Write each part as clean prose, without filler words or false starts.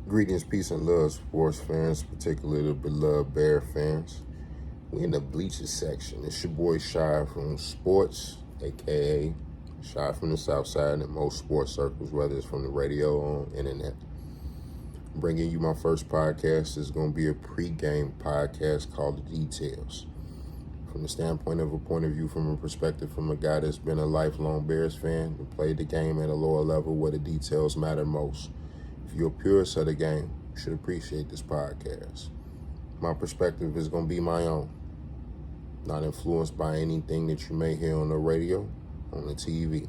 Greetings, peace, and love, sports fans, particularly the beloved Bear fans. We in the bleachers section. It's your boy Shad from Sports, aka Shad from the South Side in most sports circles, whether it's from the radio or internet. Bringing you my first podcast is going to be a pregame podcast called The Details. From the standpoint of a point of view, from a perspective from a guy that's been a lifelong Bears fan and played the game at a lower level where the details matter most. If you're a purist of the game, you should appreciate this podcast. My perspective is going to be my own, not influenced by anything that you may hear on the radio, on the TV.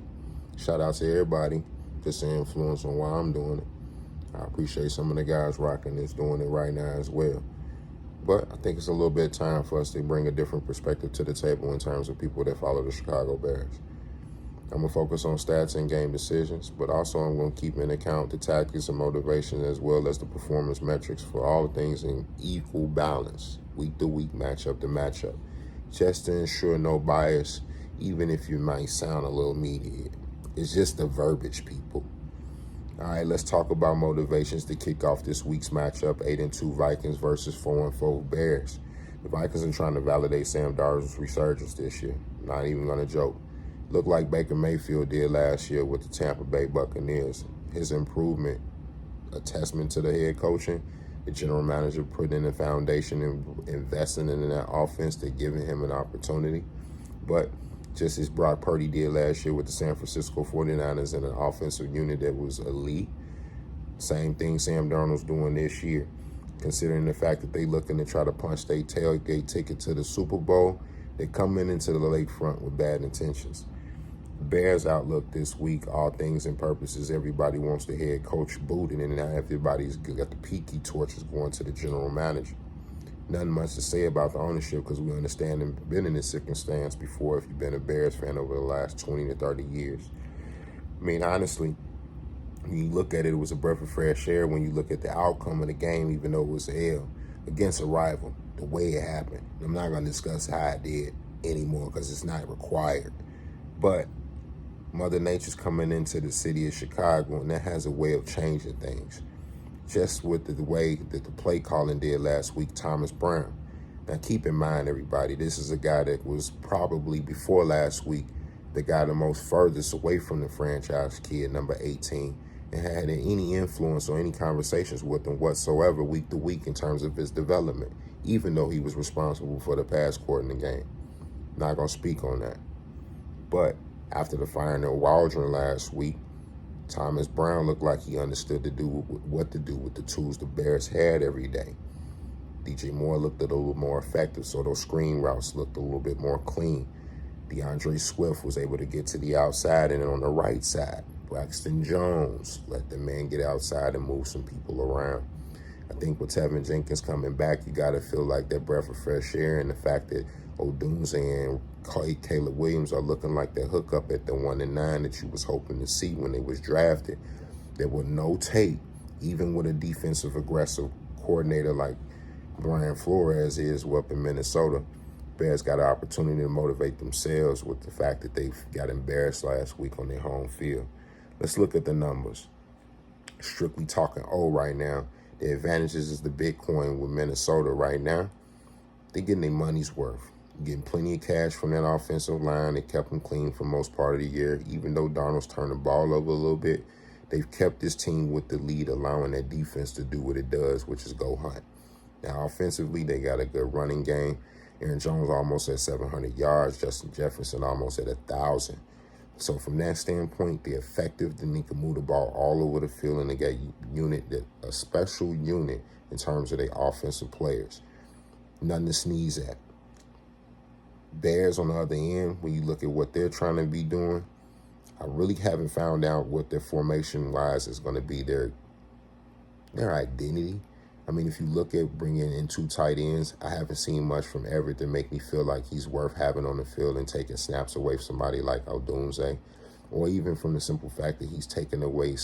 Shout out to everybody just an influence on why I'm doing it. I appreciate some of the guys rocking this, doing it right now as well. But I think it's a little bit of time for us to bring a different perspective to the table in terms of people that follow the Chicago Bears. I'm going to focus on stats and game decisions, but also I'm going to keep in account the tactics and motivation as well as the performance metrics for all things in equal balance, week to week, matchup to matchup, just to ensure no bias, even if you might sound a little meathead. It's just the verbiage, people. All right, let's talk about motivations to kick off this week's matchup, 8-2 Vikings versus 4-4 Bears. The Vikings are trying to validate Sam Darnold's resurgence this year. Not even going to joke. Looked like Baker Mayfield did last year with the Tampa Bay Buccaneers. His improvement, a testament to the head coaching, the general manager putting in the foundation and investing in that offense to giving him an opportunity. But just as Brock Purdy did last year with the San Francisco 49ers and an offensive unit that was elite, same thing Sam Darnold's doing this year. Considering the fact that they looking to try to punch their tailgate ticket to the Super Bowl, they're coming into the lakefront with bad intentions. Bears outlook this week, all things and purposes, everybody wants the head coach booted, and now everybody's got the peaky torches going to the general manager. Nothing much to say about the ownership because we understand and been in this circumstance before if you've been a Bears fan over the last 20 to 30 years. I mean, honestly, when you look at it, it was a breath of fresh air when you look at the outcome of the game, even though it was a L against a rival, the way it happened. I'm not going to discuss how it did anymore because it's not required. But Mother Nature's coming into the city of Chicago, and that has a way of changing things. Just with the way that the play calling did last week, Thomas Brown. Now, keep in mind, everybody, this is a guy that was probably, before last week, the guy the most furthest away from the franchise kid, number 18, and had any influence or any conversations with him whatsoever week to week in terms of his development, even though he was responsible for the pass court in the game. Not going to speak on that. But after the firing of Waldron last week, Thomas Brown looked like he understood what to do with the tools the Bears had every day. DJ Moore looked a little more effective, so those screen routes looked a little bit more clean. DeAndre Swift was able to get to the outside and on the right side. Braxton Jones let the man get outside and move some people around. I think with Tevin Jenkins coming back, you got to feel like that breath of fresh air, and the fact that Odunze and Caleb Williams are looking like that hookup at the 1 and 9 that you was hoping to see when they was drafted. There were no tape, even with a defensive aggressive coordinator like Brian Flores is up in Minnesota. Bears got an opportunity to motivate themselves with the fact that they got embarrassed last week on their home field. Let's look at the numbers. Strictly talking right now, the advantages is the Bitcoin with Minnesota right now. They're getting their money's worth. Getting plenty of cash from that offensive line. They kept them clean for most part of the year. Even though Darnold's turned the ball over a little bit, they've kept this team with the lead, allowing that defense to do what it does, which is go hunt. Now, offensively, they got a good running game. Aaron Jones almost at 700 yards. Justin Jefferson almost at 1,000. So from that standpoint, they're effective. They can move the ball all over the field, and they got a special unit in terms of their offensive players. Nothing to sneeze at. Bears on the other end, when you look at what they're trying to be doing, I really haven't found out what their formation-wise is going to be, their identity. I mean, if you look at bringing in 2 tight ends, I haven't seen much from Everett to make me feel like he's worth having on the field and taking snaps away from somebody like Odunze, or even from the simple fact that he's taking away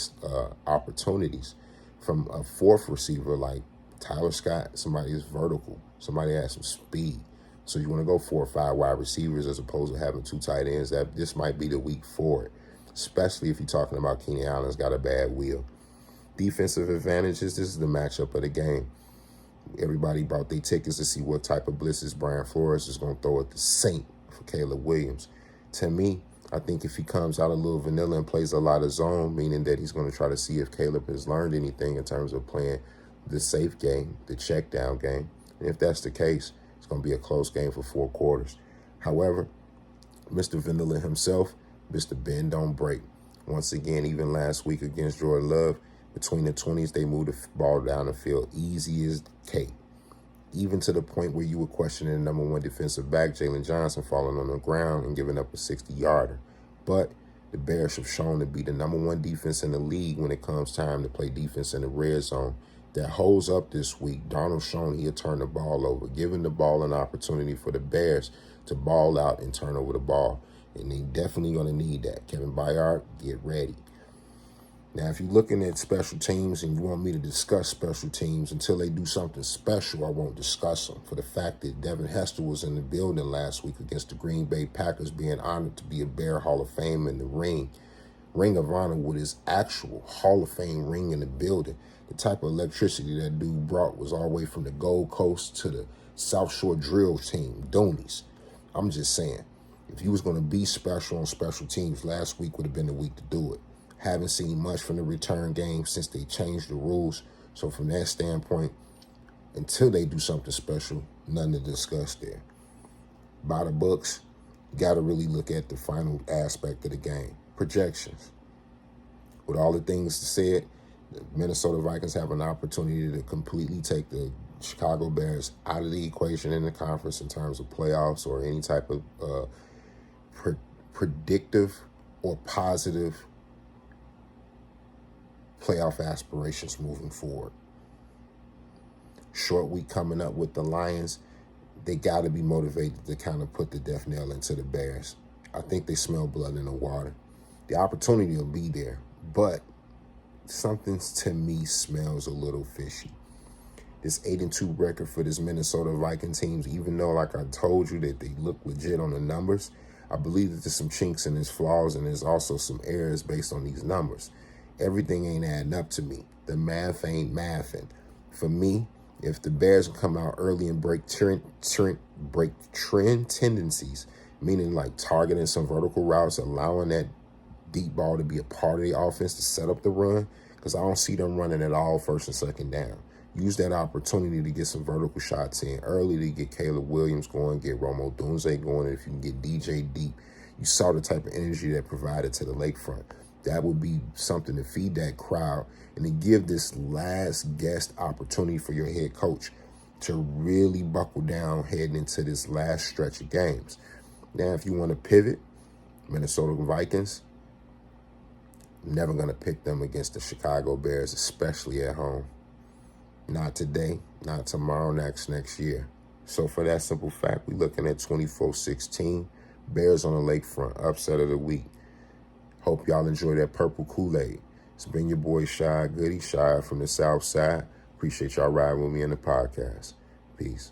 opportunities from a 4th receiver like Tyler Scott, somebody is vertical, somebody has some speed. So you want to go 4 or 5 wide receivers as opposed to having 2 tight ends. That this might be the week for it, especially if you're talking about Keenan Allen's got a bad wheel. Defensive advantages, this is the matchup of the game. Everybody bought their tickets to see what type of blitzes Brian Flores is going to throw at the Saint for Caleb Williams. To me, I think if he comes out a little vanilla and plays a lot of zone, meaning that he's going to try to see if Caleb has learned anything in terms of playing the safe game, the check down game. And if that's the case, it's going to be a close game for 4 quarters. However, Mr. Vanilla himself, Mr. Bend Don't Break. Once again, even last week against Jordan Love, between the 20s, they moved the ball down the field easy as cake. Even to the point where you were questioning the number 1 defensive back, Jalen Johnson, falling on the ground and giving up a 60-yarder. But the Bears have shown to be the number 1 defense in the league when it comes time to play defense in the red zone. That holds up this week. Darnold shown he'll turn the ball over, giving the ball an opportunity for the Bears to ball out and turn over the ball. And they definitely going to need that. Kevin Byard, get ready. Now, if you're looking at special teams and you want me to discuss special teams, until they do something special, I won't discuss them. For the fact that Devin Hester was in the building last week against the Green Bay Packers, being honored to be a Bear Hall of Fame in the Ring of Honor with his actual Hall of Fame ring in the building. The type of electricity that dude brought was all the way from the Gold Coast to the South Shore Drill team, Doonies. I'm just saying, if he was going to be special on special teams, last week would have been the week to do it. Haven't seen much from the return game since they changed the rules. So from that standpoint, until they do something special, nothing to discuss there. By the books, you got to really look at the final aspect of the game. Projections. With all the things said, the Minnesota Vikings have an opportunity to completely take the Chicago Bears out of the equation in the conference in terms of playoffs or any type of predictive or positive playoff aspirations moving forward. Short week coming up with the Lions. They got to be motivated to kind of put the death nail into the Bears. I think they smell blood in the water. The opportunity will be there, but something to me smells a little fishy. This 8-2 record for this Minnesota Viking teams, even though, like I told you, that they look legit on the numbers, I believe that there's some chinks in his flaws and there's also some errors based on these numbers. Everything ain't adding up to me. The math ain't mathing. For me, if the Bears can come out early and break trend tendencies, meaning like targeting some vertical routes, allowing that deep ball to be a part of the offense to set up the run, because I don't see them running at all first and second down. Use that opportunity to get some vertical shots in early to get Caleb Williams going, get Romo Dunze going, and if you can get DJ deep. You saw the type of energy that provided to the lakefront. That would be something to feed that crowd and to give this last guest opportunity for your head coach to really buckle down heading into this last stretch of games. Now, if you want to pivot, Minnesota Vikings, I'm never going to pick them against the Chicago Bears, especially at home. Not today, not tomorrow, next year. So for that simple fact, we're looking at 24-16, Bears on the lakefront, upset of the week. Hope y'all enjoy that purple Kool-Aid. It's been your boy Shad, Shad from the South Side. Appreciate y'all riding with me in the podcast. Peace.